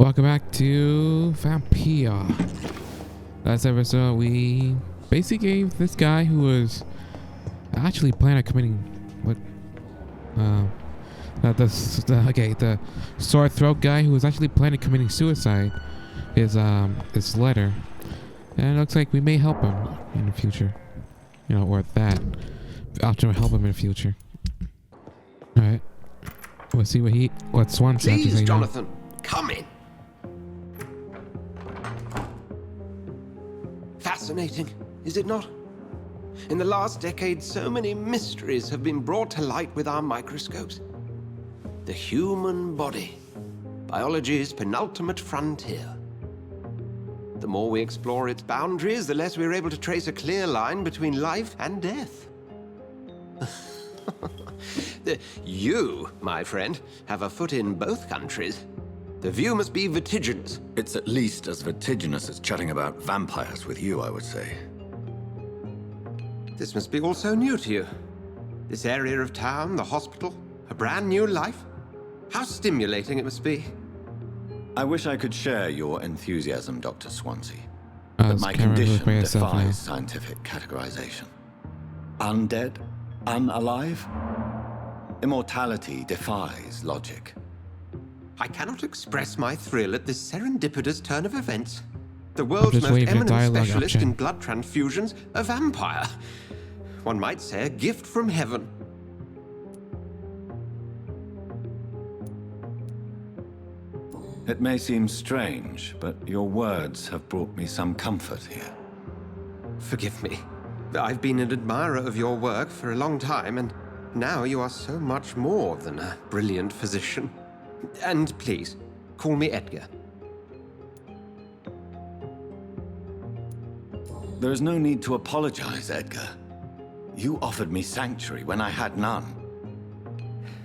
Welcome back to Vampyr. Last episode, we basically gave this guy who was actually planning on committing the sore throat guy who was actually planning on committing suicide his letter, and it looks like we may help him in the future, or that option will help him in the future. All right, we'll see what Swanson has to say. Please, Jonathan, come in. Fascinating, is it not? In the last decade, so many mysteries have been brought to light with our microscopes. The human body, biology's penultimate frontier. The more we explore its boundaries, the less we're able to trace a clear line between life and death. You, my friend, have a foot in both countries. The view must be vertiginous. It's at least as vertiginous as chatting about vampires with you, I would say. This must be all so new to you. This area of town, the hospital, a brand new life. How stimulating it must be. I wish I could share your enthusiasm, Dr. Swansea. But my camera condition by itself now. defies scientific categorization. Undead? Unalive? Immortality defies logic. I cannot express my thrill at this serendipitous turn of events. The world's just most waiting for eminent dialogue specialist option. in blood transfusions, a vampire. One might say a gift from heaven. It may seem strange, but your words have brought me some comfort here. Forgive me. I've been an admirer of your work for a long time, and now you are so much more than a brilliant physician. And please, call me Edgar. There is no need to apologize, Edgar. You offered me sanctuary when I had none.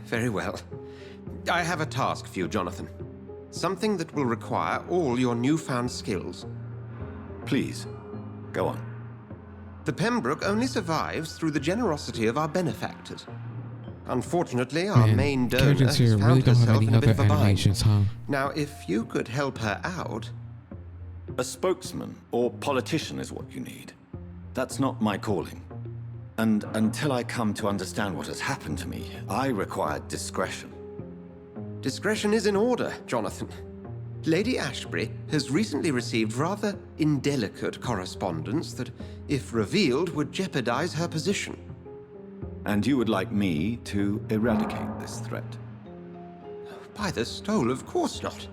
Very well. I have a task for you, Jonathan. Something that will require all your newfound skills. Please, go on. The Pembroke only survives through the generosity of our benefactors. Unfortunately, our main donor characters has here found really don't have herself any in a bit other of a bind. animations, huh? Now, if you could help her out... A spokesman or politician is what you need. That's not my calling. And until I come to understand what has happened to me, I require discretion. Discretion is in order, Jonathan. Lady Ashbury has recently received rather indelicate correspondence that, if revealed, would jeopardize her position. And you would like me to eradicate this threat? By the stole, of course not.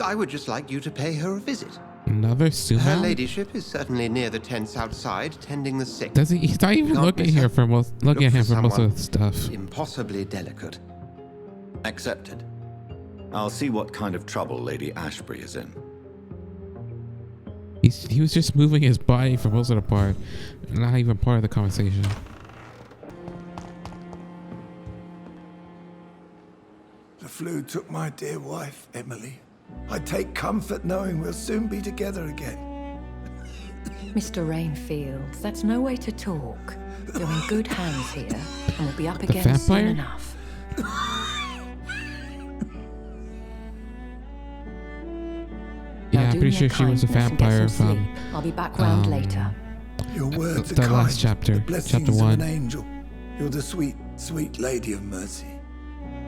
I would just like you to pay her a visit. Another sumo? Her ladyship is certainly near the tents outside, tending the sick. Does he? He's not even Can't looking miss here her. for most. Looking at him for most of the stuff. Impossibly delicate. Accepted. I'll see what kind of trouble Lady Ashbury is in. He was just moving his body for most of the part, not even part of the conversation. The flu took my dear wife, Emily. I take comfort knowing we'll soon be together again. Mr. Rainfield, that's no way to talk. You're in good hands here, and we'll be up The again soon vampire? enough. Yeah, Now I'm do pretty me sure she was a kindness and get vampire some from sleep. I'll be back round later. Your words are the kind. last chapter, The blessings chapter of 1. an angel. You're the sweet, sweet lady of mercy.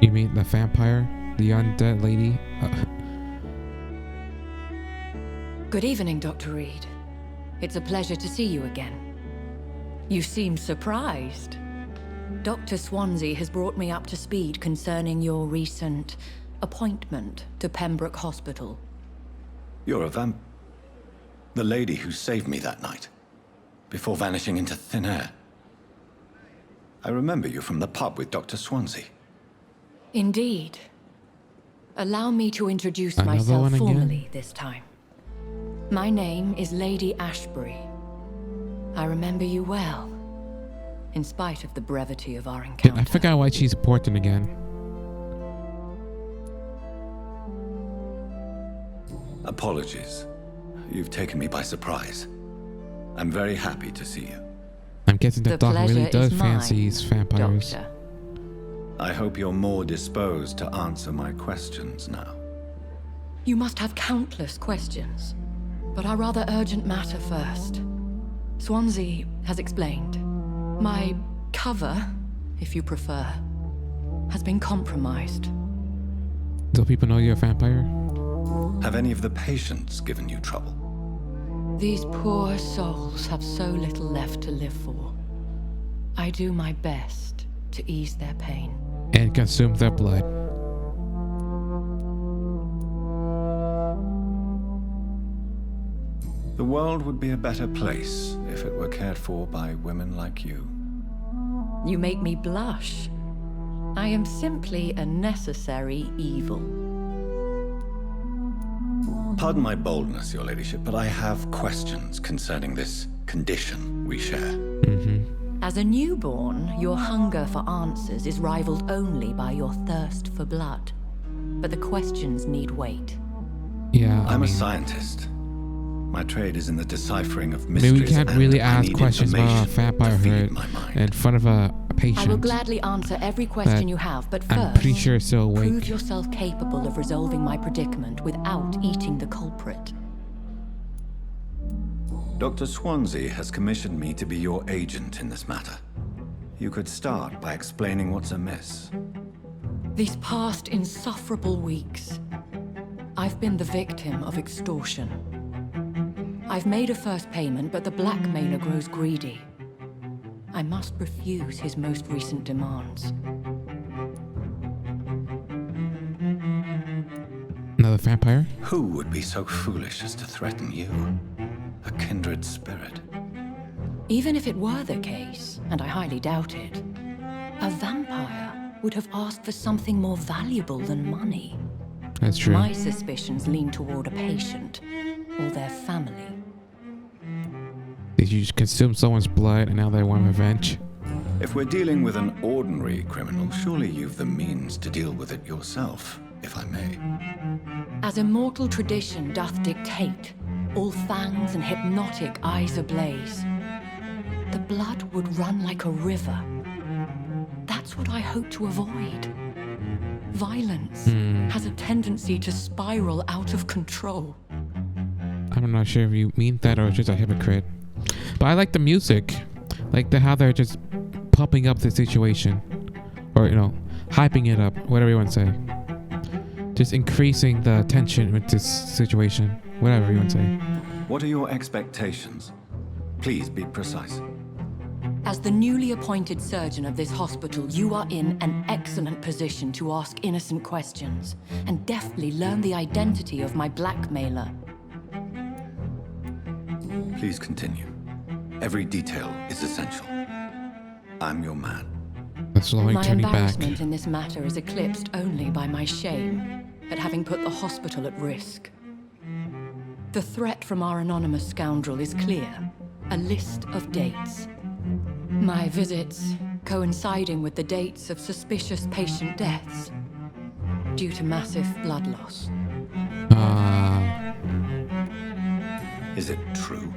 You mean the vampire? The undead lady? Good evening, Dr. Reed. It's a pleasure to see you again. You seem surprised. Dr. Swansea has brought me up to speed concerning your recent appointment to Pembroke Hospital. You're a the lady who saved me that night, before vanishing into thin air. I remember you from the pub with Dr. Swansea. Indeed. Allow me to introduce Another myself one again? formally this time. My name is Lady Ashbury. I remember you well, in spite of the brevity of our encounter. I forgot why she's important again. Apologies. You've taken me by surprise. I'm very happy to see you. I'm guessing the doc really pleasure does is fancy mine, these vampires. Doctor. I hope you're more disposed to answer my questions now. You must have countless questions, but our rather urgent matter first. Swansea has explained. My cover, if you prefer, has been compromised. Do people know you're a vampire? Have any of the patients given you trouble? These poor souls have so little left to live for. I do my best to ease their pain. And consume their blood. The world would be a better place if it were cared for by women like you. You make me blush. I am simply a necessary evil. Pardon my boldness, your ladyship, but I have questions concerning this condition we share. As a newborn, your hunger for answers is rivaled only by your thirst for blood. But the questions need weight. Yeah, I'm a scientist. My trade is in the deciphering of I mysteries. mean, we can't really and I ask need questions about a information vampire to feed herd my mind. in front of a patient. I will gladly answer every question But you have, but I'm first, pretty sure it's still awake. prove yourself capable of resolving my predicament without eating the culprit. Dr. Swansea has commissioned me to be your agent in this matter. You could start by explaining what's amiss. These past insufferable weeks, I've been the victim of extortion. I've made a first payment, but the blackmailer grows greedy. I must refuse his most recent demands. Another vampire? Who would be so foolish as to threaten you? A kindred spirit. Even if it were the case, and I highly doubt it, a vampire would have asked for something more valuable than money. That's true. My suspicions lean toward a patient or their family. Did you just consume someone's blood and now they want revenge? If we're dealing with an ordinary criminal, surely you've the means to deal with it yourself, if I may. As immortal tradition doth dictate, all fangs and hypnotic eyes ablaze, the blood would run like a river. That's what I hope to avoid. Violence has a tendency to spiral out of control. I'm not sure if you mean that or just a hypocrite. But I like the music. Like how they're just pumping up the situation. Or, hyping it up. Whatever you want to say. Just increasing the tension with this situation. Whatever you want to say. What are your expectations? Please be precise. As the newly appointed surgeon of this hospital, you are in an excellent position to ask innocent questions and deftly learn the identity of my blackmailer. Please continue. Every detail is essential. I'm your man. That's slowly My turning back. embarrassment in this matter is eclipsed only by my shame at having put the hospital at risk. The threat from our anonymous scoundrel is clear. A list of dates. My visits coinciding with the dates of suspicious patient deaths due to massive blood loss. Is it true?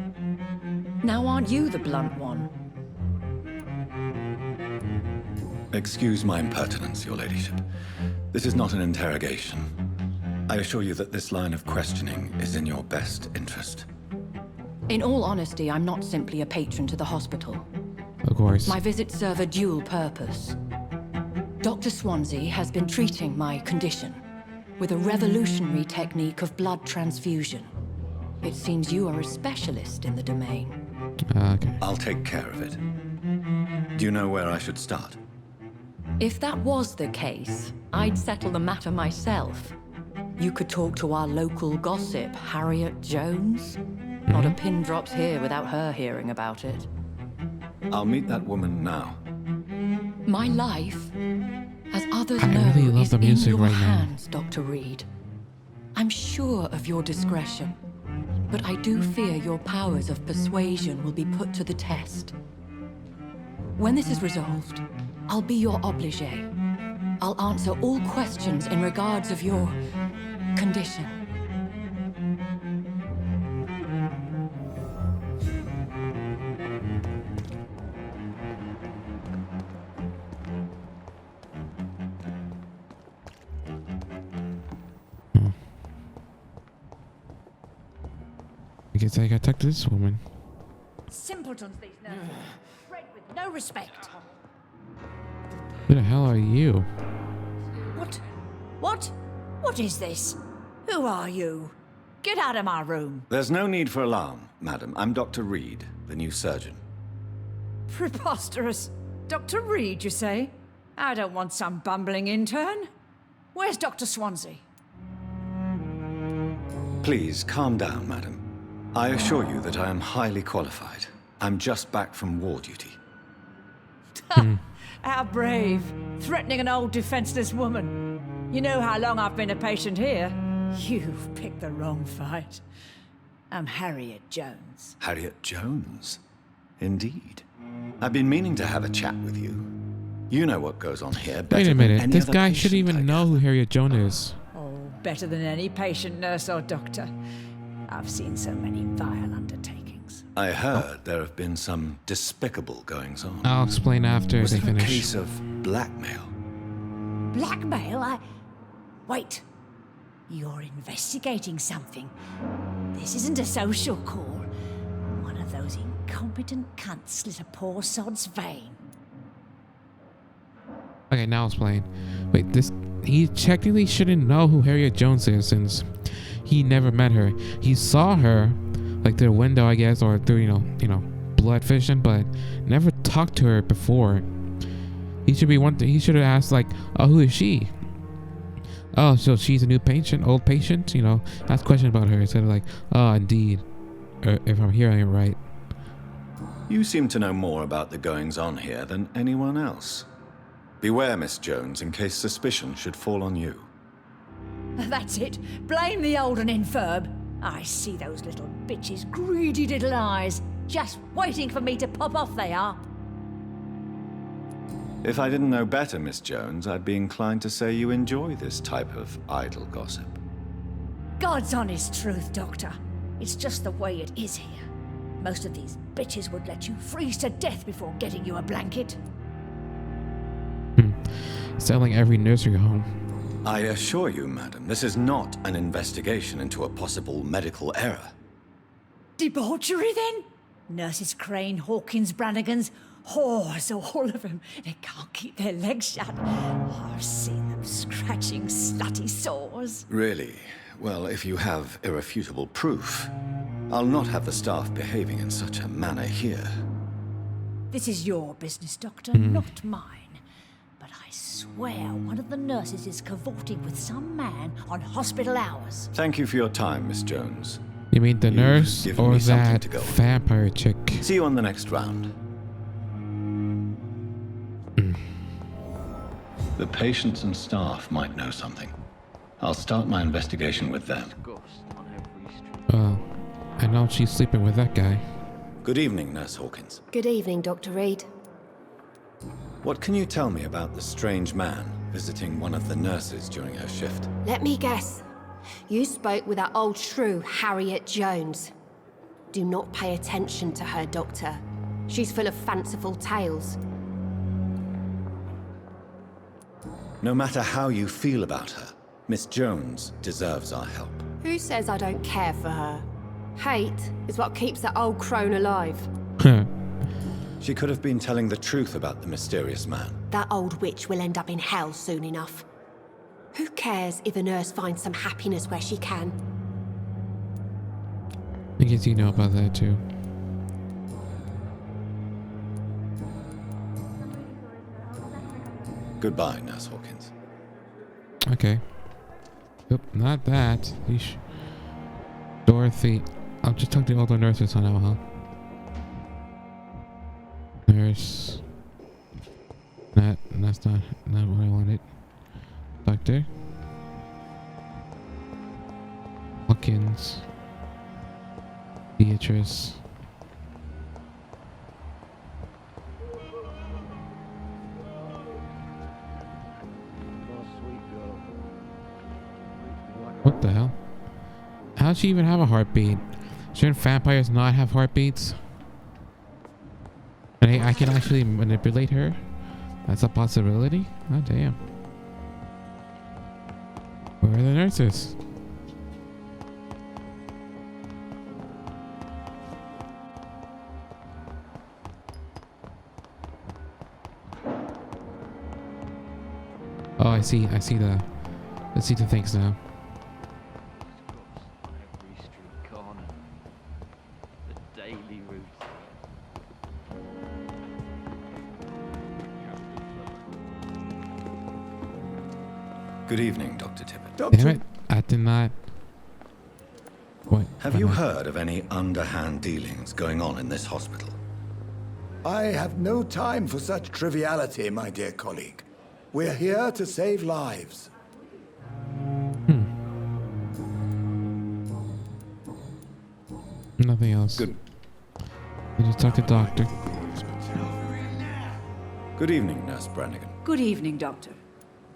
Now aren't you the blunt one? Excuse my impertinence, your ladyship. This is not an interrogation. I assure you that this line of questioning is in your best interest. In all honesty, I'm not simply a patron to the hospital. Of course. My visits serve a dual purpose. Dr. Swansea has been treating my condition with a revolutionary technique of blood transfusion. It seems you are a specialist in the domain. Okay. I'll take care of it. Do you know where I should start? If that was the case, I'd settle the matter myself. You could talk to our local gossip, Harriet Jones. Not a pin drops here without her hearing about it. I'll meet that woman now. My life, as others I know, really love is the music in your right now. hands, Dr. Reed. I'm sure of your discretion, but I do fear your powers of persuasion will be put to the test. When this is resolved, I'll be your obligé. I'll answer all questions in regards of your condition. I guess I gotta talk to this woman. Simpletons, these nurses. Bred with no respect. Who the hell are you? What? What? What is this? Who are you? Get out of my room. There's no need for alarm, madam. I'm Dr. Reed, the new surgeon. Preposterous. Dr. Reed, you say? I don't want some bumbling intern. Where's Dr. Swansea? Please, calm down, madam. I assure you that I am highly qualified. I'm just back from war duty. How brave. Threatening an old defenseless woman. You know how long I've been a patient here? You've picked the wrong fight. I'm Harriet Jones. Harriet Jones? Indeed. I've been meaning to have a chat with you. You know what goes on here better Wait a than minute. any This other guy patient, shouldn't even I know who Harriet Jones is. Oh, better than any patient, nurse, or doctor. I've seen so many vile undertakings. I heard there have been some despicable goings-on. I'll explain after Was they it a finish. case of blackmail? Blackmail? Wait. You're investigating something. This isn't a social call. One of those incompetent cunts slit a poor sod's vein. Okay, now explain. Wait, he technically shouldn't know who Harriet Jones is since he never met her. He saw her like through the window, I guess, or through you know blood vision, but never talked to her before. He should be he should have asked like, oh, who is she? Oh, so she's a new patient, old patient, you know, ask questions about her instead of like, oh, indeed, if I'm hearing it right. You seem to know more about the goings-on here than anyone else. Beware, Miss Jones, in case suspicion should fall on you. That's it. Blame the old and infirm. I see those little bitches' greedy little eyes. Just waiting for me to pop off they are. If I didn't know better, Miss Jones, I'd be inclined to say you enjoy this type of idle gossip. God's honest truth, Doctor. It's just the way it is here. Most of these bitches would let you freeze to death before getting you a blanket. Selling every nursery home. I assure you, madam, this is not an investigation into a possible medical error. Debauchery, then? Nurses Crane, Hawkins, Brannigans, whores, all of them. They can't keep their legs shut. I've seen them scratching slutty sores. Really? Well, if you have irrefutable proof, I'll not have the staff behaving in such a manner here. This is your business, Doctor, not mine. But I swear one of the nurses is cavorting with some man on hospital hours. Thank you for your time, Miss Jones. You mean the You've nurse given or me something that to go on. vampire chick? See you on the next round. The patients and staff might know something. I'll start my investigation with them. I know she's sleeping with that guy. Good evening, Nurse Hawkins. Good evening, Dr. Reed. What can you tell me about the strange man visiting one of the nurses during her shift? Let me guess. You spoke with that old shrew, Harriet Jones. Do not pay attention to her, Doctor. She's full of fanciful tales. No matter how you feel about her, Miss Jones deserves our help. Who says I don't care for her? Hate is what keeps that old crone alive. She could have been telling the truth about the mysterious man. That old witch will end up in hell soon enough. Who cares if a nurse finds some happiness where she can? I guess you know about that too. Goodbye, Nurse Hawkins. Okay. Oop, not that. Yeesh. Dorothy. I'll just talk to all the nurses now, huh? Nurse. That's not what I wanted. Doctor. Hawkins. Beatrice. What the hell? How'd she even have a heartbeat? Shouldn't vampires not have heartbeats? And I can actually manipulate her? That's a possibility? Oh damn. Where are the nurses? I see the things now. Every street corner. The daily route. Good evening, Dr. Tippett. Damn Doctor, it! I did not. What? Have you heard of any underhand dealings going on in this hospital? I have no time for such triviality, my dear colleague. We're here to save lives. Nothing else. Good. I just talked to doctor. Good evening, Nurse Brannigan. Good evening, Doctor.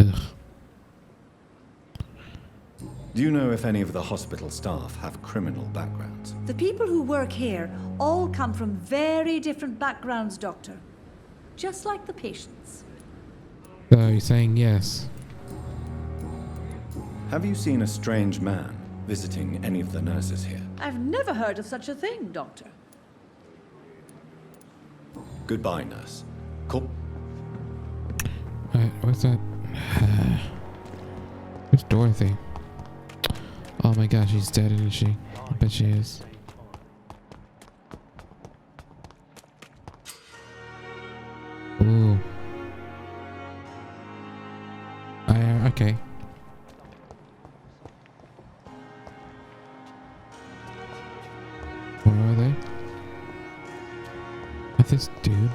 Ugh. Do you know if any of the hospital staff have criminal backgrounds? The people who work here all come from very different backgrounds, Doctor. Just like the patients. So you're saying yes? Have you seen a strange man visiting any of the nurses here? I've never heard of such a thing, Doctor. Goodbye, nurse. Cool. Alright, what's that? Where's Dorothy? Oh my gosh, she's dead, isn't she? I bet she is. Ooh. Okay. Where are they? At this dude.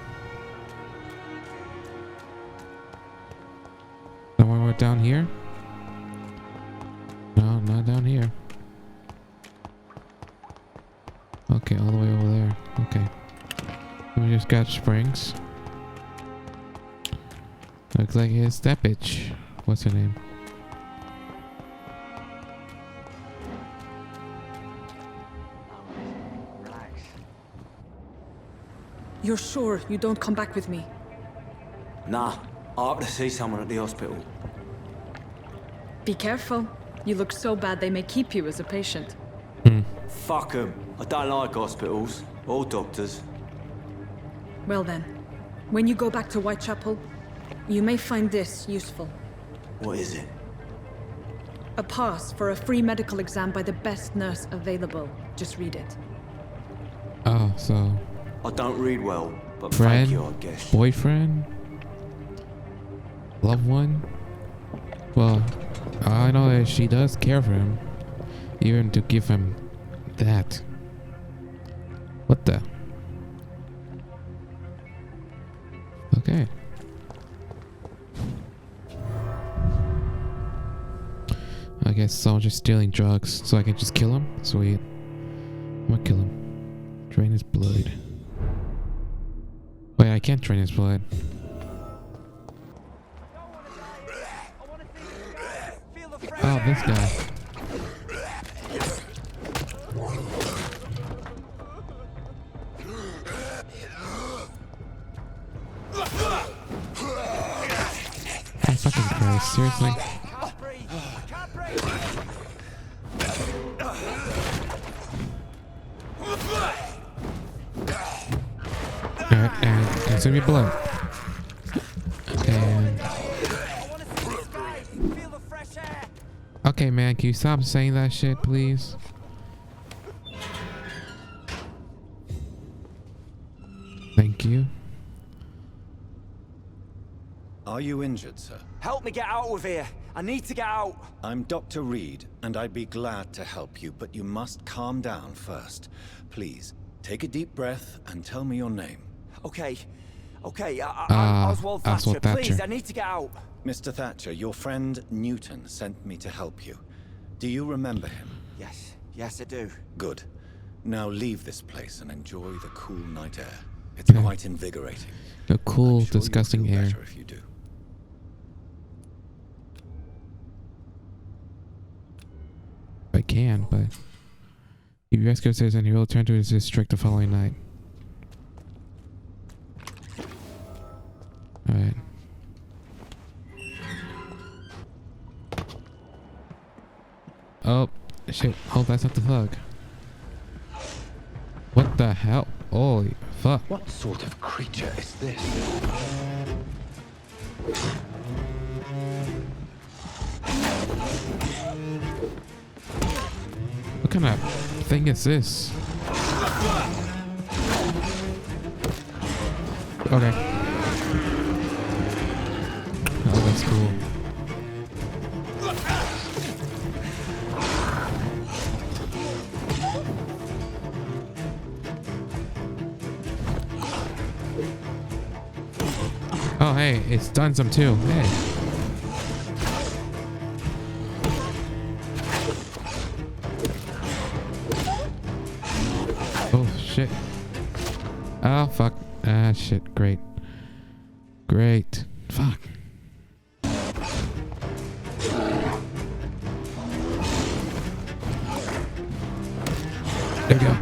Somewhere we're down here? No, not down here. Okay, all the way over there. Okay. We just got springs. Looks like it's that bitch. What's her name? Relax. You're sure you don't come back with me? Nah, I have to see someone at the hospital. Be careful. You look so bad they may keep you as a patient. Fuck 'em. I don't like hospitals or doctors. Well then, when you go back to Whitechapel, you may find this useful. What is it? A pass for a free medical exam by the best nurse available. Just read it. Oh, so I don't read well, but friend, thank you, I guess. boyfriend, loved one. Well, I know that she does care for him, even to give him that. What the? Okay. I guess someone's just stealing drugs, so I can just kill him? Sweet. I'm gonna kill him. Drain his blood. Wait, I can't drain his blood. Oh, this guy. Oh, fucking Christ, seriously? Alright, and consume your blood. And... okay, man, can you stop saying that shit, please? Thank you. Are you injured, sir? Help me get out of here. I need to get out. I'm Dr. Reed, and I'd be glad to help you, but you must calm down first. Please, take a deep breath and tell me your name. Okay. Oswald Thatcher. Oswald Thatcher. Please, I need to get out. Mr. Thatcher, your friend Newton sent me to help you. Do you remember him? Yes, I do. Good. Now leave this place and enjoy the cool night air. It's quite invigorating. The cool, I'm sure disgusting you'll feel air. better if you do. I can, but if you rescue upstairs and he will return to his district the following night. Alright. Oh, shit. Oh, that's not the thug. What the hell? Holy fuck. What sort of creature is this? kind of thing is this? Okay. Oh, that's cool. Oh, hey, it's done some too. Hey. Oh, shit. Oh, fuck. Ah, shit. Great. Great. Fuck. There we go.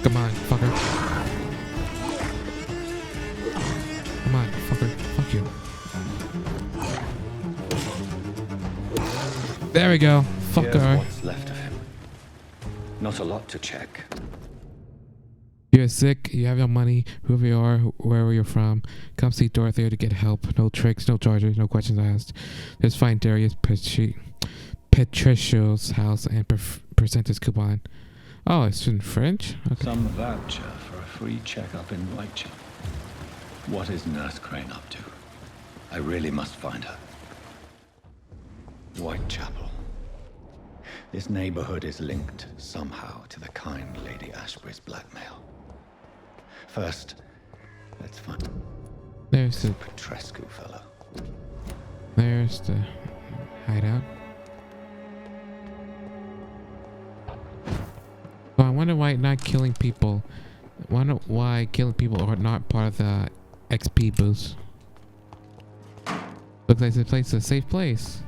Come on, fucker. Come on, fucker. Fuck you. There we go. Here's Fucker. what's left of him. Not a lot to check. You're sick, you have no money, whoever you are, wherever you're from, come see Dorothy to get help. No tricks, no charges, no questions asked. Just find Darius Patricio's house and present his coupon. Oh, it's in French? Okay. Some voucher for a free checkup in Whitechapel. What is Nurse Crane up to? I really must find her. Whitechapel. This neighborhood is linked somehow to the kind Lady Ashbury's blackmail. First, let's find There's the Petrescu fellow. There's the hideout. So I wonder why not killing people. I wonder why killing people are not part of the XP boost. Looks like this place is a safe place.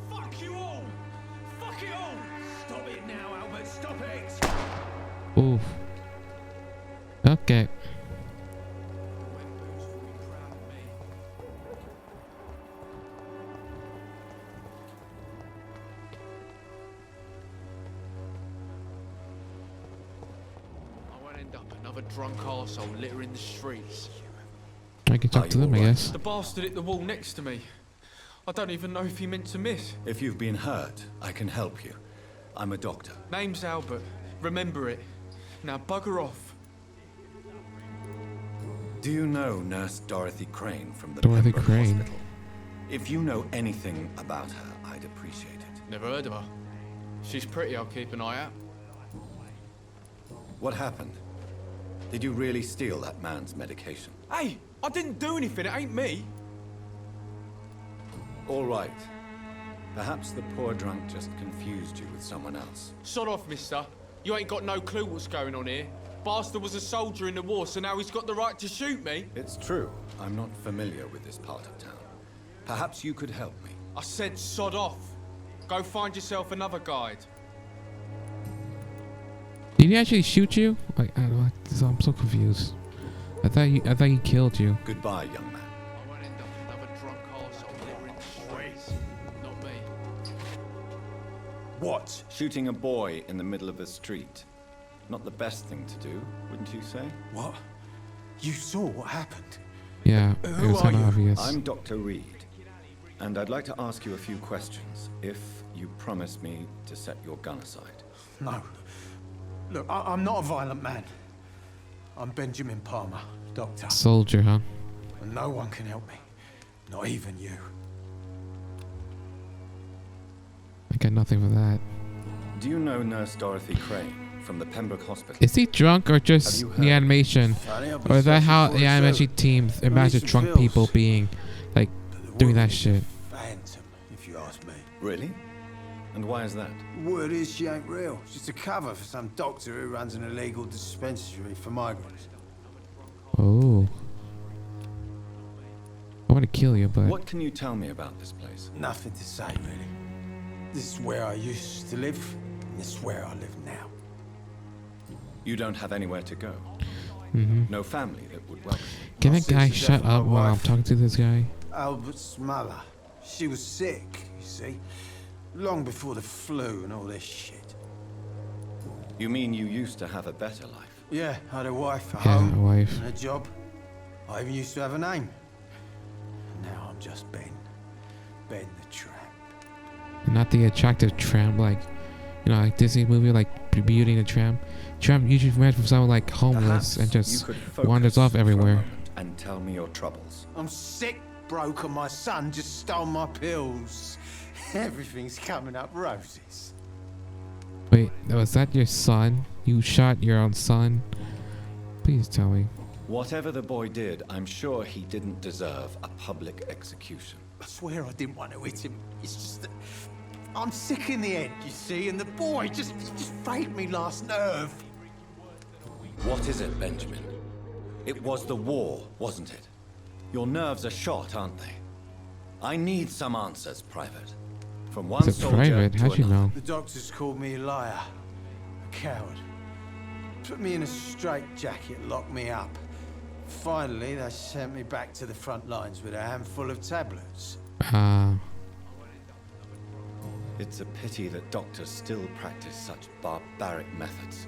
Fuck you all! Fuck it all! Stop it now, Albert! Stop it! Oof. Okay. Another drunk arsehole littering the streets. I can talk to them, I guess. The bastard hit the wall next to me. I don't even know if he meant to miss. If you've been hurt, I can help you. I'm a doctor. Name's Albert. Remember it. Now bugger off. Do you know Nurse Dorothy Crane from the Dorothy Pembroke Crane. Hospital? If you know anything about her, I'd appreciate it. Never heard of her. She's pretty, I'll keep an eye out. What happened? Did you really steal that man's medication? Hey, I didn't do anything, it ain't me. All right. Perhaps the poor drunk just confused you with someone else. Sod off, mister. You ain't got no clue what's going on here. Bastard was a soldier in the war, so now he's got the right to shoot me. It's true. I'm not familiar with this part of town. Perhaps you could help me. I said sod off. Go find yourself another guide. Did he actually shoot you? Like, I don't know. I'm so confused. I thought he killed you. Goodbye, young man. I won't end up another drunk arsehole littering the streets. Not me. What? Shooting a boy in the middle of a street. Not the best thing to do, wouldn't you say? What? You saw what happened? Yeah, it was kind of obvious. I'm Dr. Reed, and I'd like to ask you a few questions, if you promise me to set your gun aside. No. Look, I'm not a violent man. I'm Benjamin Palmer, doctor. Soldier, huh? And no one can help me. Not even you. I got nothing for that. Do you know Nurse Dorothy Crane from the Pembroke Hospital? Is he drunk or just the animation? Or is that how the animation team imagines drunk people being, like, doing that shit? Phantom, if you ask me. Really? And why is that? Word is she ain't real. She's a cover for some doctor who runs an illegal dispensary for migrants. Oh. I want to kill you, but... What can you tell me about this place? Nothing to say, really. This is where I used to live, and this is where I live now. You don't have anywhere to go? No family that would welcome you? Can that guy shut up while I'm talking to this guy? Albert's mother. She was sick, you see. Long before the flu and all this shit. You mean you used to have a better life? Yeah, I had a wife, a Yeah, home, a wife. and a job. I even used to have a name. Now I'm just Ben. Ben the Tramp. Not the attractive tramp, like, you know, like Disney movie, like Beauty and the Tramp. Tramp usually reminds from someone like homeless Perhaps and just you could focus wanders off for a everywhere. moment and tell me your troubles. I'm sick, broke, and my son just stole my pills. Everything's coming up roses. Wait, was that your son? You shot your own son? Please tell me. Whatever the boy did, I'm sure he didn't deserve a public execution. I swear I didn't want to hit him. It's just that I'm sick in the head, you see, and the boy just frayed me last nerve. What is it, Benjamin? It was the war, wasn't it? Your nerves are shot, aren't they? I need some answers, Private. From one Is it soldier private? to How'd you another. know? The doctors called me a liar, a coward. Put me in a straitjacket, locked me up. Finally, they sent me back to the front lines with a handful of tablets. It's a pity that doctors still practice such barbaric methods.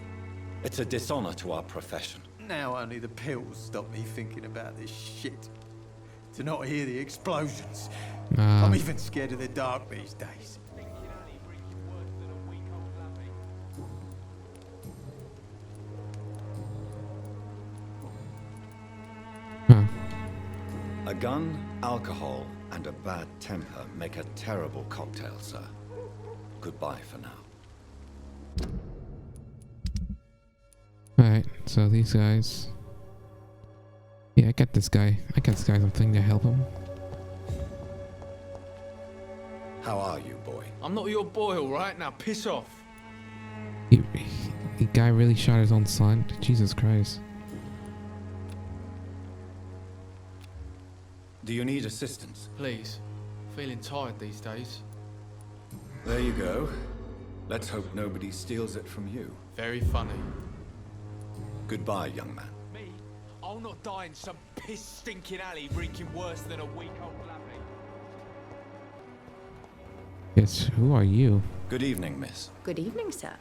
It's a dishonor to our profession. Now only the pills stop me thinking about this shit. To not hear the explosions. I'm even scared of the dark these days. A gun, alcohol, and a bad temper make a terrible cocktail, sir. Goodbye for now. Alright, so these guys. Yeah, I got this guy. I got this guy something to help him. How are you, boy? I'm not your boy, alright? Now piss off. The guy really shot his own son? Jesus Christ. Do you need assistance? Please. Feeling tired these days. There you go. Let's hope nobody steals it from you. Very funny. Goodbye, young man. Me? I'll not die in some piss-stinking alley reeking worse than a week-old lapping. Yes, who are you? Good evening, miss. Good evening, sir.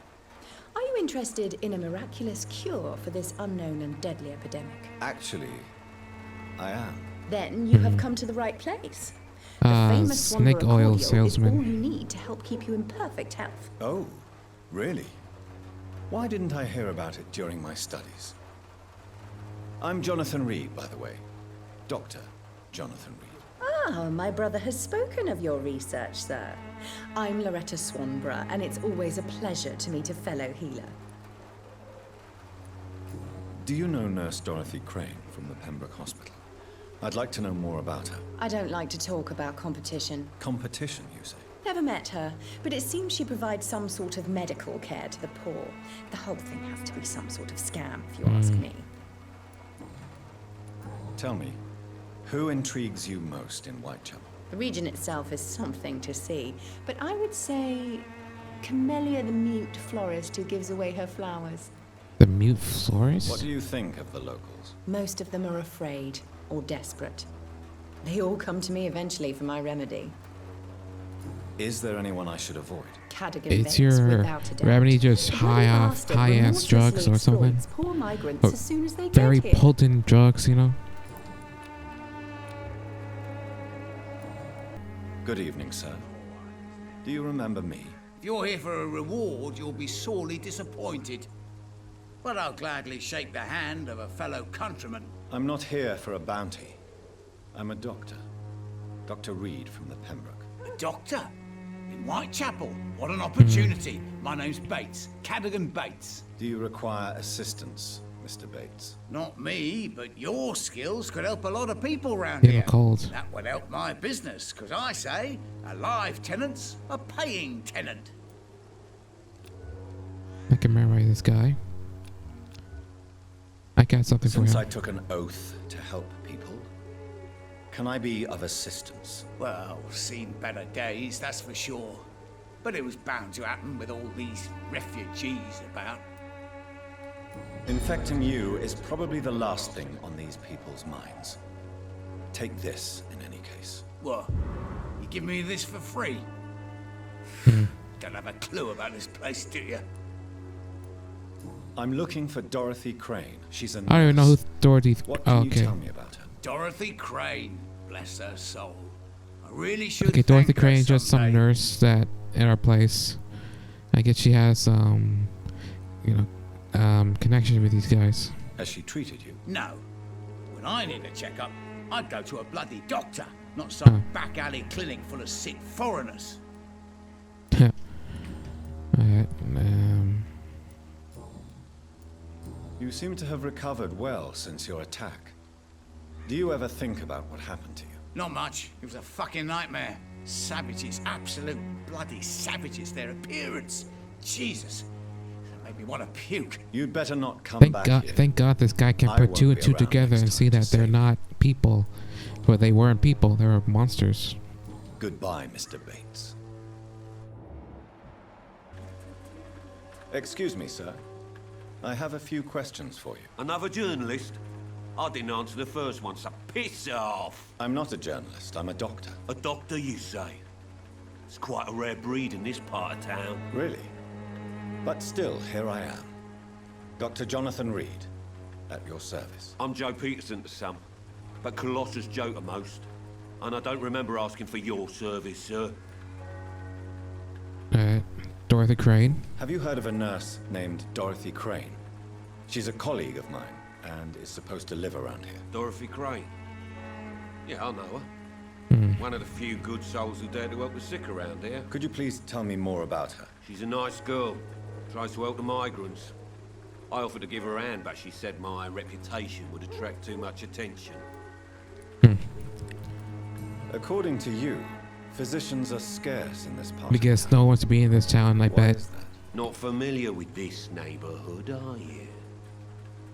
Are you interested in a miraculous cure for this unknown and deadly epidemic? Actually, I am. Then you have come to the right place. The famous snake Wanderer oil cordial is salesman. all you need to help keep you in perfect health. Oh, really? Why didn't I hear about it during my studies? I'm Jonathan Reed, by the way. Dr. Jonathan Reed. Ah, my brother has spoken of your research, sir. I'm Loretta Swanborough, and it's always a pleasure to meet a fellow healer. Do you know Nurse Dorothy Crane from the Pembroke Hospital? I'd like to know more about her. I don't like to talk about competition. Competition, you say? Never met her, but it seems she provides some sort of medical care to the poor. The whole thing has to be some sort of scam, if you ask me. Tell me, who intrigues you most in Whitechapel? The region itself is something to see, but I would say Camellia the mute florist who gives away her flowers. The mute florist? What do you think of the locals? Most of them are afraid or desperate. They all come to me eventually for my remedy. Is there anyone I should avoid? Cadogan It's Bates, your without a doubt. remedy just The bloody bastard high-ass drugs or something? remorselessly exploits poor migrants Or as soon as they very get here. potent drugs, you know? Good evening, sir. Do you remember me? If you're here for a reward, you'll be sorely disappointed. But I'll gladly shake the hand of a fellow countryman. I'm not here for a bounty. I'm a doctor. Dr. Reed from the Pembroke. A doctor? In Whitechapel? What an opportunity. My name's Bates. Cadogan Bates. Do you require assistance, Mr. Bates? Not me, but your skills could help a lot of people round Yeah, here. cold. That would help my business, because I say, a live tenant's a paying tenant. I can memorize this guy. I got something for Since him. I took an oath to help people, can I be of assistance? Well, seen better days, that's for sure. But it was bound to happen with all these refugees about. Infecting you is probably the last thing on these people's minds. Take this in any case. What? You give me this for free? Don't have a clue about this place, do you? I'm looking for Dorothy Crane. She's a nurse. I don't even know who Dorothy. What can you okay. tell me about her? Dorothy Crane, bless her soul. I really should. Okay, Dorothy thank her Crane is just some someday. nurse that in our place. I guess she has connection with these guys. Has she treated you? No. When I need a checkup, I'd go to a bloody doctor, not some back alley clinic full of sick foreigners. Alright, You seem to have recovered well since your attack. Do you ever think about what happened to you? Not much. It was a fucking nightmare. Savages, absolute bloody savages. Their appearance, Jesus, it made me want to puke. You'd better not come thank back God, here. thank God this guy can I put won't two and be two around together next and see time that to they're save not people. But they weren't people, they were monsters. Goodbye, Mr. Bates. Excuse me, sir. I have a few questions for you. Another journalist? I didn't answer the first one, so piss off! I'm not a journalist, I'm a doctor. A doctor, you say? It's quite a rare breed in this part of town. Really? But still, here I am. Dr. Jonathan Reed, at your service. I'm Joe Peterson to some, but Colossus Joe to most. And I don't remember asking for your service, sir. Dorothy Crane. Have you heard of a nurse named Dorothy Crane? She's a colleague of mine, and is supposed to live around here. Dorothy Crane? Yeah, I know her. One of the few good souls who dare to help the sick around here. Could you please tell me more about her? She's a nice girl. Tries to help the migrants. I offered to give her a hand, but she said my reputation would attract too much attention. According to you, physicians are scarce in this part. Because no one wants to be in this town, I bet. Not familiar with this neighborhood, are you?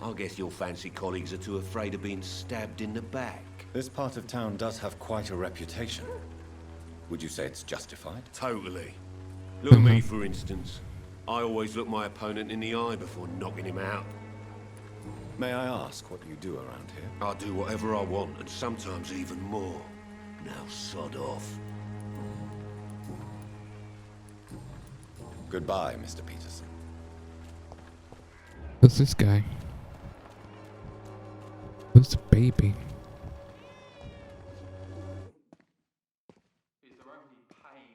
I guess your fancy colleagues are too afraid of being stabbed in the back. This part of town does have quite a reputation. Would you say it's justified? Totally. Look at me, for instance. I always look my opponent in the eye before knocking him out. May I ask what you do around here? I do whatever I want, and sometimes even more. Now sod off. Goodbye, Mr. Peterson. Who's this guy? Who's the baby?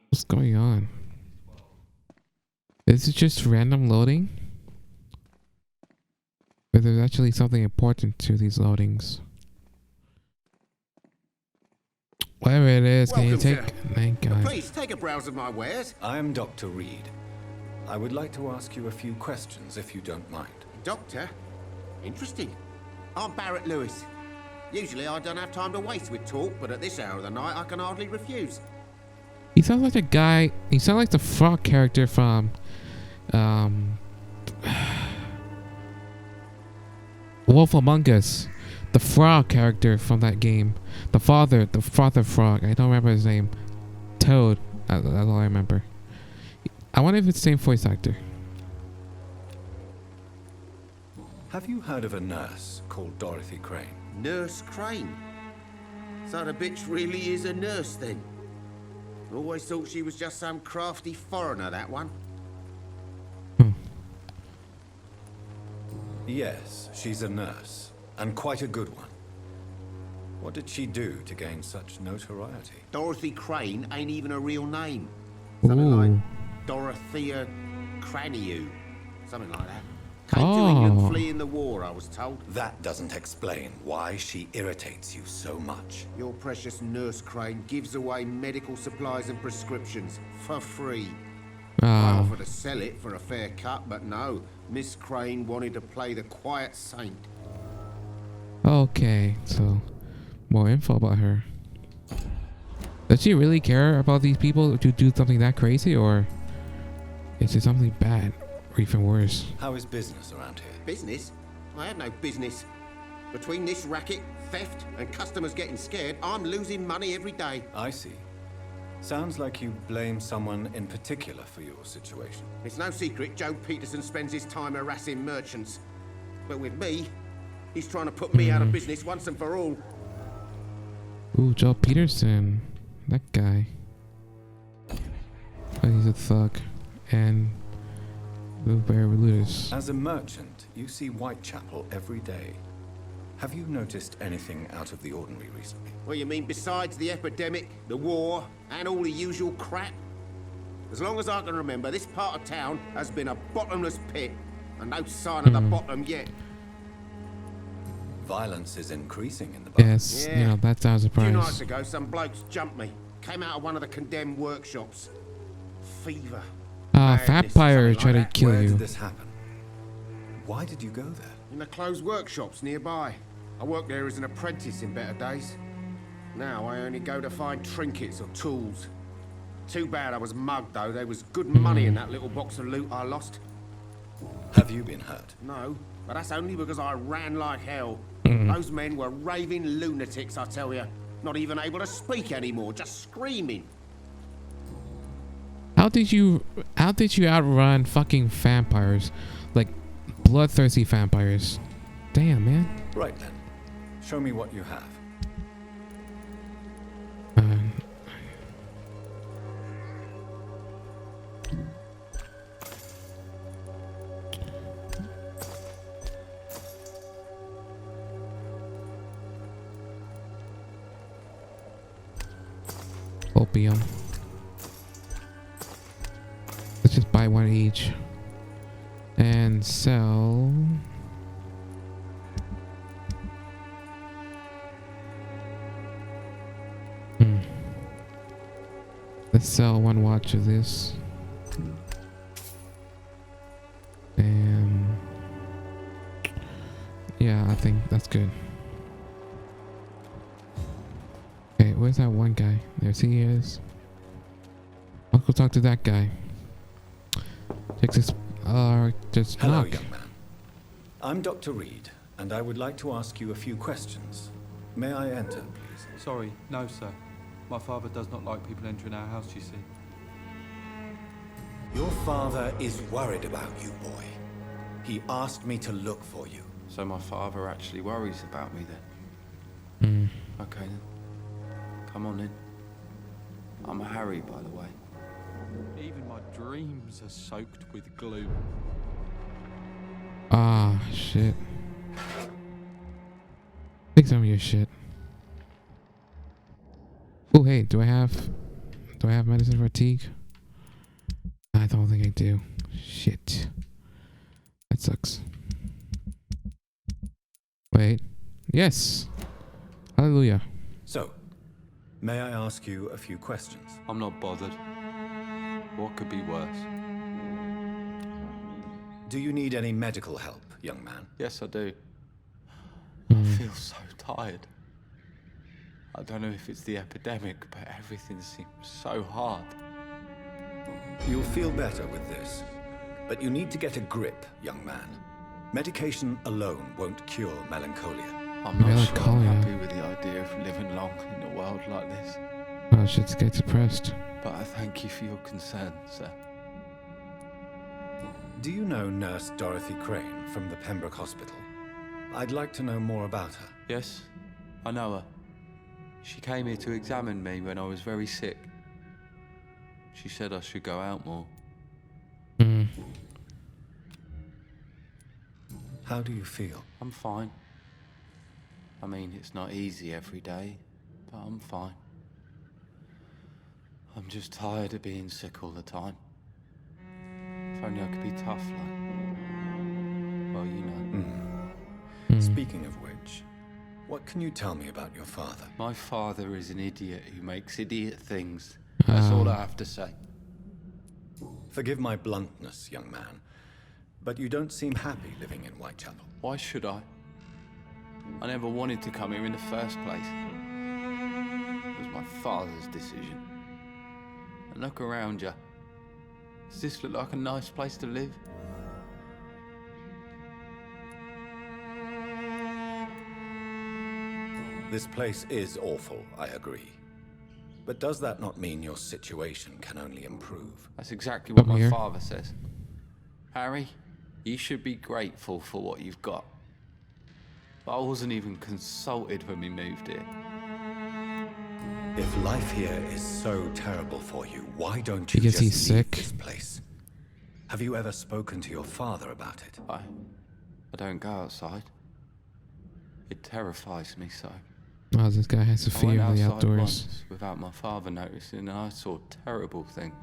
What's going on? Is it just random loading? Or there's actually something important to these loadings? Whatever it is, can you Welcome, take... sir. Thank God. Please take a browse of my wares. I am Dr. Reed. I would like to ask you a few questions, if you don't mind. Doctor? Interesting. I'm Barrett Lewis. Usually I don't have time to waste with talk, but at this hour of the night I can hardly refuse. He sounds like a guy... He sounds like the frog character from... Wolf Among Us. The frog character from that game. The father frog. I don't remember his name. Toad. That's all I remember. I wonder if it's the same voice actor. Have you heard of a nurse called Dorothy Crane? Nurse Crane? So the bitch really is a nurse then? Always thought she was just some crafty foreigner, that one. Yes, she's a nurse, and quite a good one. What did she do to gain such notoriety? Dorothy Crane ain't even a real name. Something like Dorothea Craniu. Something like that. Came to England fleeing the war, I was told. That doesn't explain why she irritates you so much. Your precious Nurse Crane gives away medical supplies and prescriptions for free. I offered to sell it for a fair cut, but no. Miss Crane wanted to play the quiet saint. Okay, so more info about her. Does she really care about these people to do something that crazy, or is it something bad or even worse? How is business around here? Business? I have no business. Between this racket, theft, and customers getting scared, I'm losing money every day. I see. Sounds like you blame someone in particular for your situation. It's no secret Joe Peterson spends his time harassing merchants. But with me, he's trying to put me out of business once and for all. Ooh, Joe Peterson. That guy. Oh, he's a thug. And Blueberry looters. As a merchant, you see Whitechapel every day. Have you noticed anything out of the ordinary recently? What you mean besides the epidemic, the war, and all the usual crap? As long as I can remember, this part of town has been a bottomless pit, and no sign of the bottom yet. Violence is increasing in the bar. Yes, you know, that's not a A few surprise. nights ago, some blokes jumped me. Came out of one of the condemned workshops. Fever. Vampyr try to kill Where you. did this happen? Why did you go there? In the closed workshops nearby. I worked there as an apprentice in better days. Now I only go to find trinkets or tools. Too bad I was mugged, though. There was good money in that little box of loot I lost. Have you been hurt? No, but that's only because I ran like hell. Those men were raving lunatics, I tell you. Not even able to speak anymore, just screaming. How did you outrun fucking vampires? Like bloodthirsty vampires. Damn, man. Right then. Show me what you have. Opium. Let's just buy one each and sell. Let's sell one watch of this. And yeah, I think that's good. Okay, where's that one guy? There's he is. I'll go talk to that guy. Just Hello, knock. young man. I'm Dr. Reed, and I would like to ask you a few questions. May I enter, please? Sorry, no, sir. My father does not like people entering our house, you see. Your father is worried about you, boy. He asked me to look for you. So my father actually worries about me then? Okay then. Come on in. I'm Harry, by the way. Even my dreams are soaked with glue. Ah, shit. Take some of your shit. Oh, hey, do I have medicine for fatigue? I don't think I do. Shit. That sucks. Wait. Yes. Hallelujah. So, may I ask you a few questions? I'm not bothered. What could be worse? Do you need any medical help, young man? Yes, I do. I feel so tired. I don't know if it's the epidemic, but everything seems so hard. You'll feel better with this. But you need to get a grip, young man. Medication alone won't cure melancholia. I'm not sure I'm happy with the idea of living long in a world like this. Oh, shit's get depressed. But I thank you for your concern, sir. Do you know Nurse Dorothy Crane from the Pembroke Hospital? I'd like to know more about her. Yes, I know her. She came here to examine me when I was very sick. She said I should go out more. How do you feel? I'm fine. I mean, it's not easy every day, but I'm fine. I'm just tired of being sick all the time. If only I could be tough, like... Well, you know. Speaking of which, what can you tell me about your father? My father is an idiot who makes idiot things. That's all I have to say. Forgive my bluntness, young man, but you don't seem happy living in Whitechapel. Why should I? I never wanted to come here in the first place. It was my father's decision. And look around you. Does this look like a nice place to live? This place is awful, I agree. But does that not mean your situation can only improve? That's exactly what my father says. Harry, you should be grateful for what you've got. But I wasn't even consulted when we moved here. If life here is so terrible for you, why don't you because just he's leave sick. this place? Have you ever spoken to your father about it? I don't go outside. It terrifies me so. Oh, this guy has a I went fear of the outside outdoors. once without my father noticing, and I saw terrible things.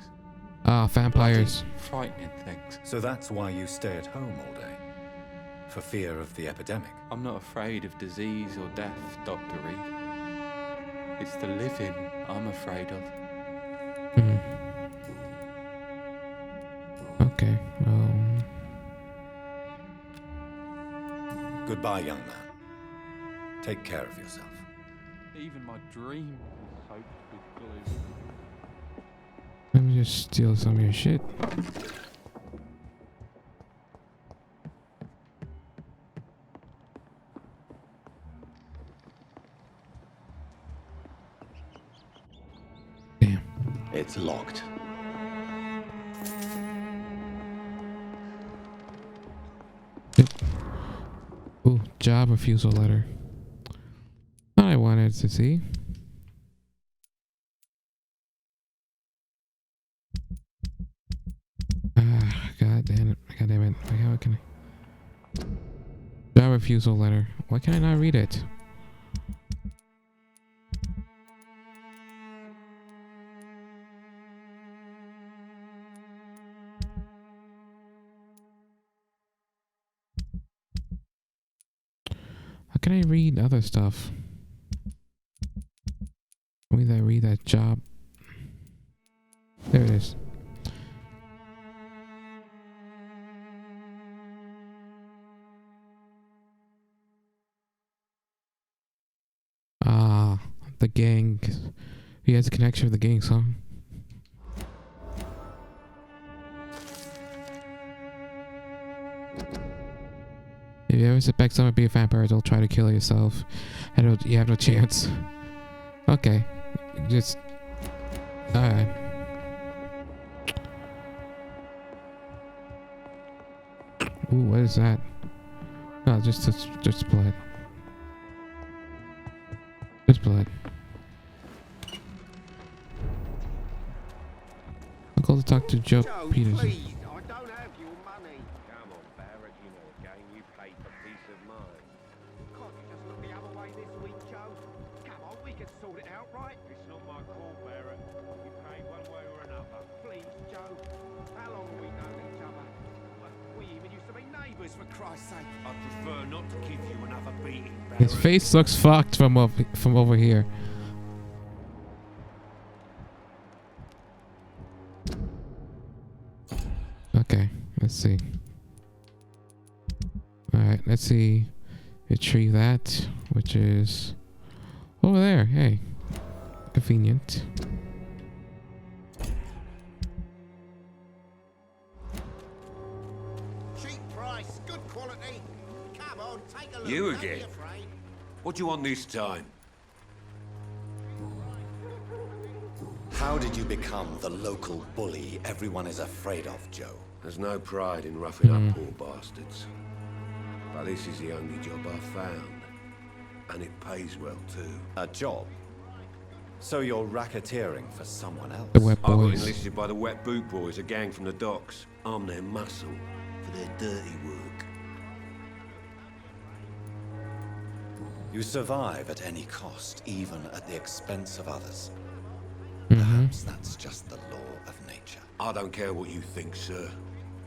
Ah, vampires. Bloody, frightening things. So that's why you stay at home all day? For fear of the epidemic? I'm not afraid of disease or death, Dr. Reed. It's the living I'm afraid of. Okay, Goodbye, young man. Take care of yourself. Even my dream is soaked with glue. let me just steal some of your shit. Damn. It's locked. Ooh, job refusal letter. Not I wanted to see. Ah, god damn it. God damn it. How can I? Job refusal letter. Why can I not read it? How can I read other stuff? When did I read that job? There it is. Ah, the gang. He has a connection with the gang song. If you ever suspect someone to be a vampire, they'll try to kill yourself. You have no chance. Okay. Just... Alright. Ooh, what is that? Oh, just blood. Just blood. I'll go to talk to Joe Peters. Please, I don't have your money. Come on, Barrett, you know a game you pay for peace of mind. Can't you just look the other way this week, Joe? Come on, we can sort it out, right? It's not my call, Barrett. We pay one way or another. Please, Joe. How long have we known each other? We even used to be neighbours, for Christ's sake. I'd prefer not to give you another beating, Barrett. His face looks fucked from over here. Okay, let's see. Alright, let's see. Retrieve that, which is over there. Hey, convenient. Cheap price, good quality. Come on, take a look. You Don't be again? afraid. What do you want this time? How did you become the local bully everyone is afraid of, Joe? There's no pride in roughing up poor bastards. But this is the only job I've found. And it pays well, too. A job? So you're racketeering for someone else? The Wet I got Boys. enlisted by the Wet Boot Boys, a gang from the docks. I'm their muscle for their dirty work. You survive at any cost, even at the expense of others. Mm-hmm. Perhaps that's just the law of nature. I don't care what you think, sir.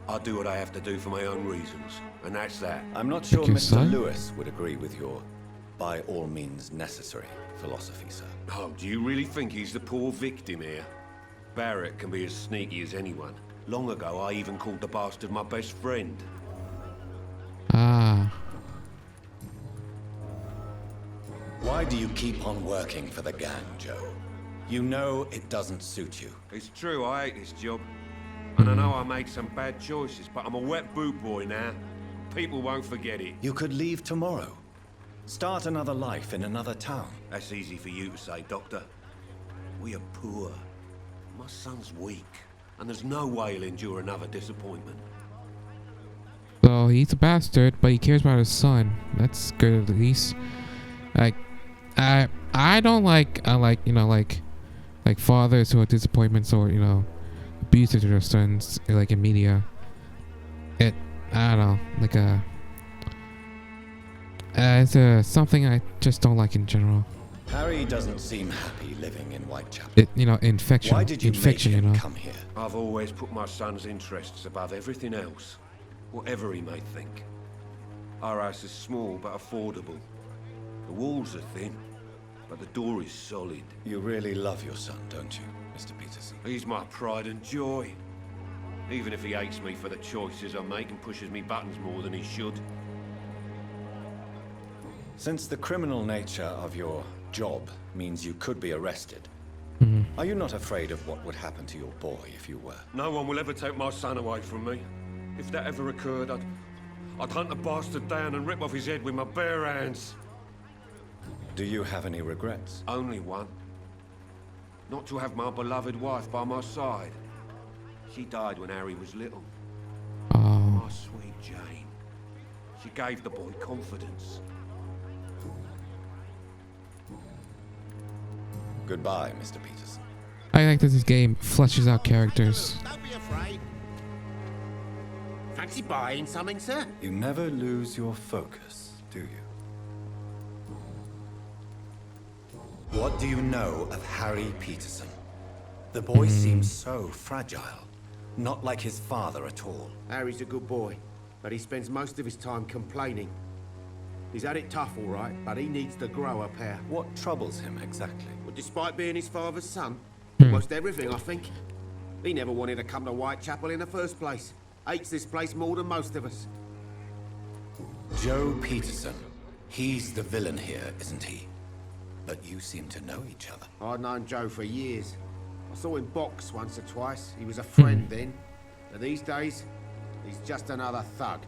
I do what I have to do for my own reasons, and that's that. I'm not sure Like your Mr. son? Lewis would agree with your by all means necessary philosophy, sir. Oh, do you really think he's the poor victim here? Barrett can be as sneaky as anyone. Long ago, I even called the bastard my best friend. Ah. Why do you keep on working for the gang, Joe? You know it doesn't suit you. It's true, I hate this job. And I know I made some bad choices, but I'm a Wet Boot Boy now. People won't forget it. You could leave tomorrow. Start another life in another town. That's easy for you to say, Doctor. We are poor. My son's weak, and there's no way he'll endure another disappointment. So he's a bastard, but he cares about his son. That's good at least. Like, I don't like fathers who are disappointments or abusive to their sons, like in media. I don't know, like it's something I just don't like in general. Harry doesn't seem happy living in Whitechapel. Infection. Why did you infection, make him you know. come here? I've always put my son's interests above everything else, whatever he may think. Our house is small but affordable. The walls are thin, but the door is solid. You really love your son, don't you, Mr. Peterson? He's my pride and joy. Even if he hates me for the choices I make and pushes me buttons more than he should. Since the criminal nature of your job means you could be arrested, are you not afraid of what would happen to your boy if you were? No one will ever take my son away from me. If that ever occurred, I'd hunt the bastard down and rip off his head with my bare hands. Do you have any regrets? Only one. Not to have my beloved wife by my side. She died when Harry was little. My sweet Jane. She gave the boy confidence. Goodbye, Mr. Peterson. I like that this game fleshes out characters. Don't be afraid. Fancy buying something, sir? You never lose your focus, do you? What do you know of Harry Peterson? The boy seems so fragile. Not like his father at all. Harry's a good boy, but he spends most of his time complaining. He's had it tough, all right, but he needs to grow a pair. What troubles him exactly? Well, despite being his father's son, almost everything, I think. He never wanted to come to Whitechapel in the first place. Hates this place more than most of us. Joe Peterson. He's the villain here, isn't he? But you seem to know each other. I'd known Joe for years. I saw him box once or twice. He was a friend then. But these days, he's just another thug.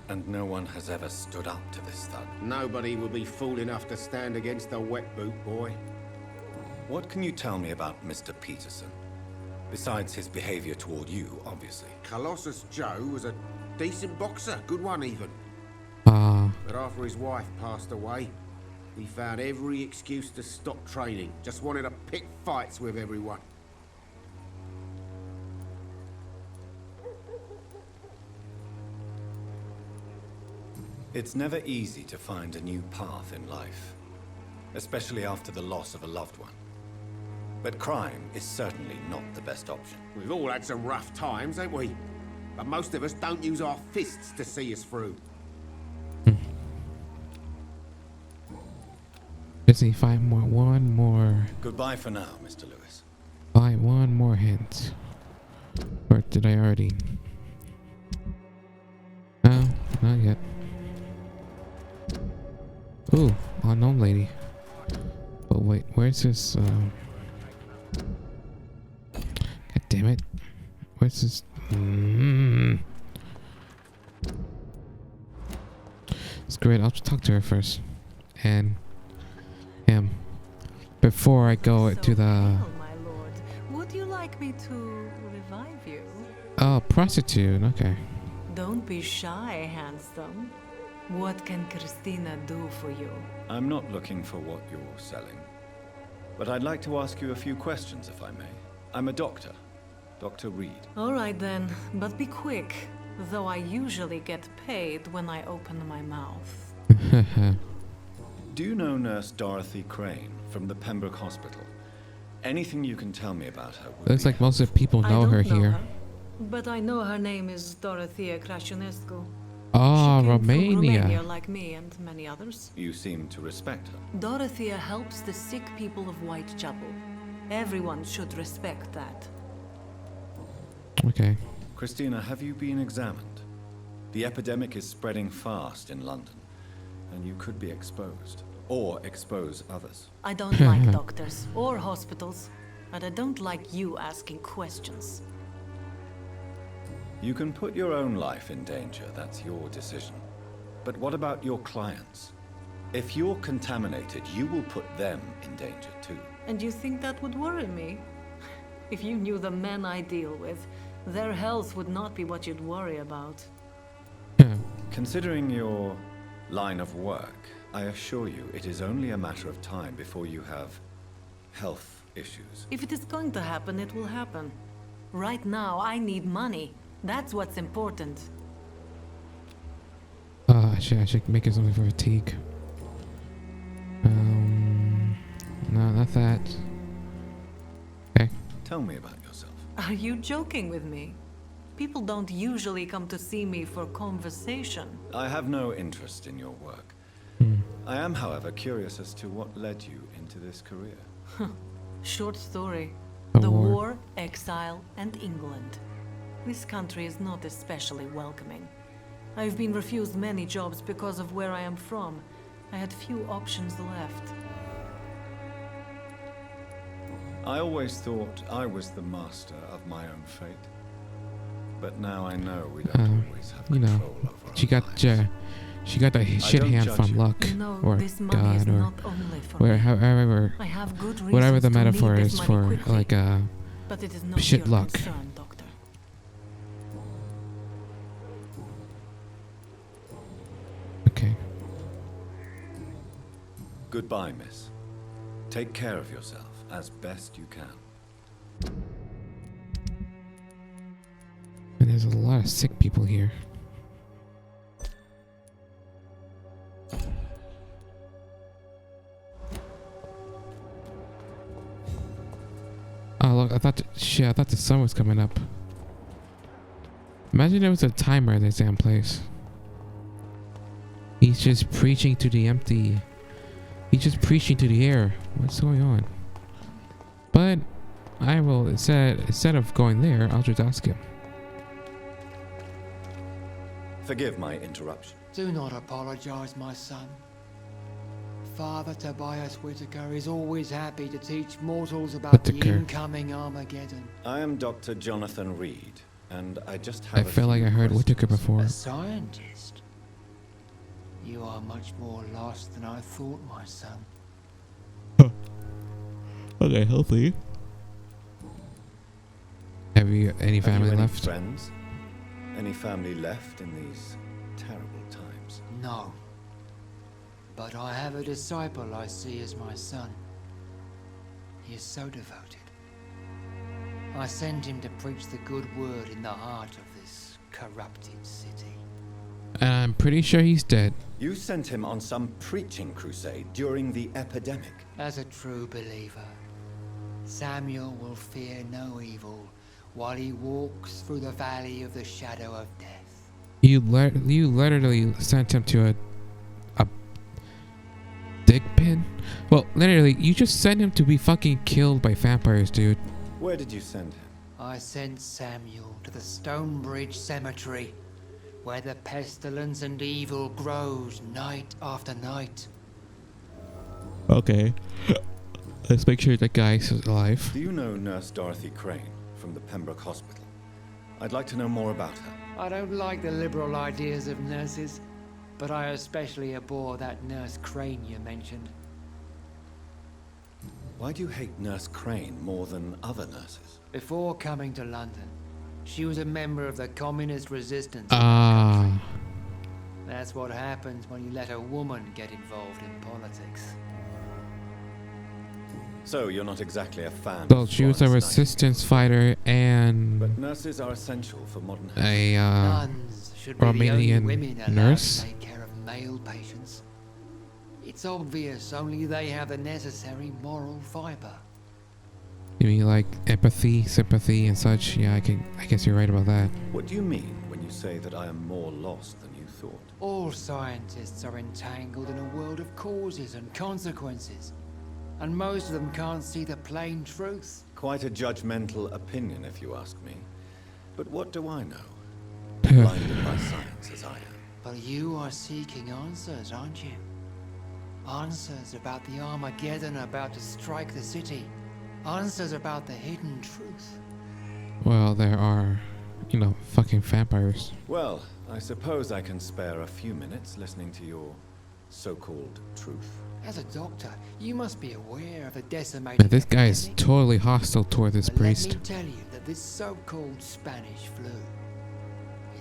And no one has ever stood up to this thug? Nobody will be fool enough to stand against a wet boot boy. What can you tell me about Mr. Peterson? Besides his behavior toward you, obviously. Colossus Joe was a decent boxer, good one even. But after his wife passed away, he found every excuse to stop training. Just wanted to pick fights with everyone. It's never easy to find a new path in life, especially after the loss of a loved one. But crime is certainly not the best option. We've all had some rough times, ain't we? But most of us don't use our fists to see us through. Busy, one more. Goodbye for now, Mr. Lewis. Find one more hint. Or did I already? No, not yet. Ooh, unknown lady. But wait, where's this? God damn it! Where's this? It's great. I'll talk to her first, and him before I go to the. Well, my lord, would you like me to revive you? Oh, prostitute. Okay. Don't be shy, handsome. What can Christina do for you? I'm not looking for what you're selling, but I'd like to ask you a few questions, if I may. I'm a doctor, Dr. Reed. All right then, but be quick, though I usually get paid when I open my mouth. Do you know Nurse Dorothy Crane from the Pembroke Hospital? Anything you can tell me about her would Looks be like most of the people I know don't her know here. her, but I know her name is Dorothea Crasionescu. Oh, She came from Romania. Romania like me and many others. You seem to respect her. Dorothea helps the sick people of Whitechapel. Everyone should respect that. Okay. Christina, have you been examined? The epidemic is spreading fast in London, and you could be exposed. Or expose others. I don't like doctors or hospitals, but I don't like you asking questions. You can put your own life in danger, that's your decision. But what about your clients? If you're contaminated, you will put them in danger too. And you think that would worry me? If you knew the men I deal with, their health would not be what you'd worry about. Considering your line of work, I assure you it is only a matter of time before you have health issues. If it is going to happen, it will happen. Right now, I need money. That's what's important. I should make it something for fatigue. No, not that. Okay. Tell me about yourself. Are you joking with me? People don't usually come to see me for conversation. I have no interest in your work. I am, however, curious as to what led you into this career. Short story. A The war. war, exile, and England. This country is not especially welcoming. I've been refused many jobs because of where I am from. I had few options left. I always thought I was the master of my own fate. But now I know we don't always have You know, control over she got that shit don't hand judge from you. luck, No, or this money is God, or not only for where, me. however, I have good whatever reasons the to need metaphor this is money for, quickly. like, But it is not shit your luck. concern, Doctor. Okay. Goodbye, miss. Take care of yourself as best you can. And there's a lot of sick people here. Oh look, I thought the sun was coming up. Imagine there was a timer in this damn place. He's just preaching to the empty. He's just preaching to the air. What's going on? But I will instead of going there, I'll just ask him. Forgive my interruption. Do not apologize, my son. Father Tobias Whitaker is always happy to teach mortals about the Whittaker. incoming Armageddon. I am Dr. Jonathan Reed, and I just have I feel like I heard Whittaker before. A scientist? You are much more lost than I thought, my son. Okay, healthy. Have you any family have you left? Any friends? Any family left in these terrible times? No. But I have a disciple I see as my son. He is so devoted. I sent him to preach the good word in the heart of this corrupted city. And I'm pretty sure he's dead. You sent him on some preaching crusade during the epidemic. As a true believer, Samuel will fear no evil while he walks through the valley of the shadow of death. You literally sent him to a dick pin? Well, literally, you just sent him to be fucking killed by vampires, dude. Where did you send him? I sent Samuel to the Stonebridge Cemetery, where the pestilence and evil grows night after night. Okay. Let's make sure that guy's alive. Do you know Nurse Dorothy Crane from the Pembroke Hospital? I'd like to know more about her. I don't like the liberal ideas of nurses, but I especially abhor that Nurse Crane you mentioned. Why do you hate Nurse Crane more than other nurses? Before coming to London, she was a member of the communist resistance. Ah. That's what happens when you let a woman get involved in politics. So you're not exactly a fan So of she was a Florence resistance fighter and But nurses are essential for modern health. a Nuns should be the only Romanian women allowed nurse. to take care of male patients. It's obvious only they have the necessary moral fiber. You mean like empathy, sympathy, and such? Yeah, I guess you're right about that. What do you mean when you say that I am more lost than you thought? All scientists are entangled in a world of causes and consequences, and most of them can't see the plain truth. Quite a judgmental opinion, if you ask me. But what do I know? Blinded by science as I am. But you are seeking answers, aren't you? Answers about the Armageddon about to strike the city. Answers about the hidden truth. Well, there are, fucking vampires. Well, I suppose I can spare a few minutes listening to your so-called truth. As a doctor, you must be aware of the Man, decimating this guy is epidemic. totally hostile toward this But priest. let me tell you that this so-called Spanish flu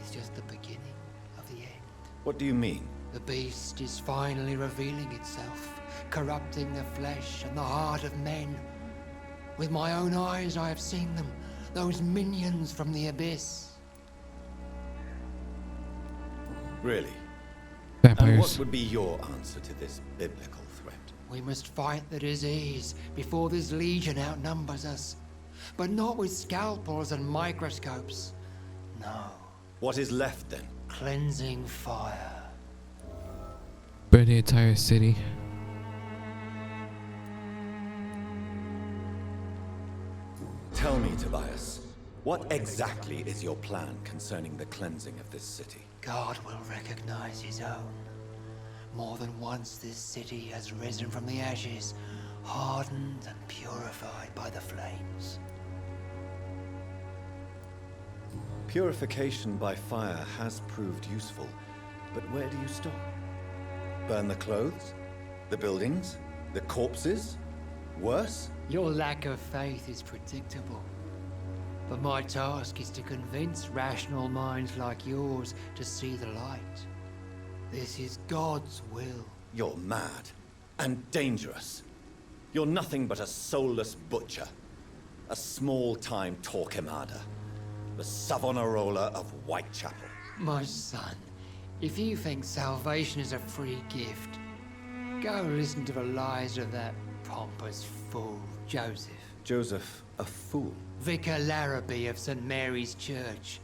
is just the beginning of the end. What do you mean? The beast is finally revealing itself, corrupting the flesh and the heart of men. With my own eyes I have seen them, those minions from the abyss. Really? Vampires. And what would be your answer to this biblical threat? We must fight the disease before this legion outnumbers us. But not with scalpels and microscopes. No. What is left then? Cleansing fire. Burn the entire city. Tell me, Tobias, what exactly is your plan concerning the cleansing of this city? God will recognize his own. More than once this city has risen from the ashes, hardened and purified by the flames. Purification by fire has proved useful, but where do you stop? Burn the clothes? The buildings? The corpses? Worse? Your lack of faith is predictable. But my task is to convince rational minds like yours to see the light. This is God's will. You're mad and dangerous. You're nothing but a soulless butcher. A small-time Torquemada. The Savonarola of Whitechapel. My son, if you think salvation is a free gift, go listen to the lies of that pompous fool, Joseph. Joseph, a fool? Vicar Larrabee of St. Mary's Church.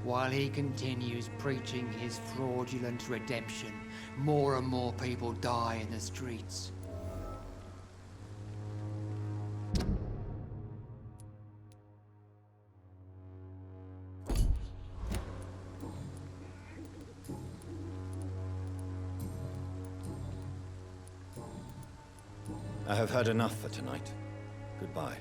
While he continues preaching his fraudulent redemption, more and more people die in the streets. I have heard enough for tonight. Goodbye.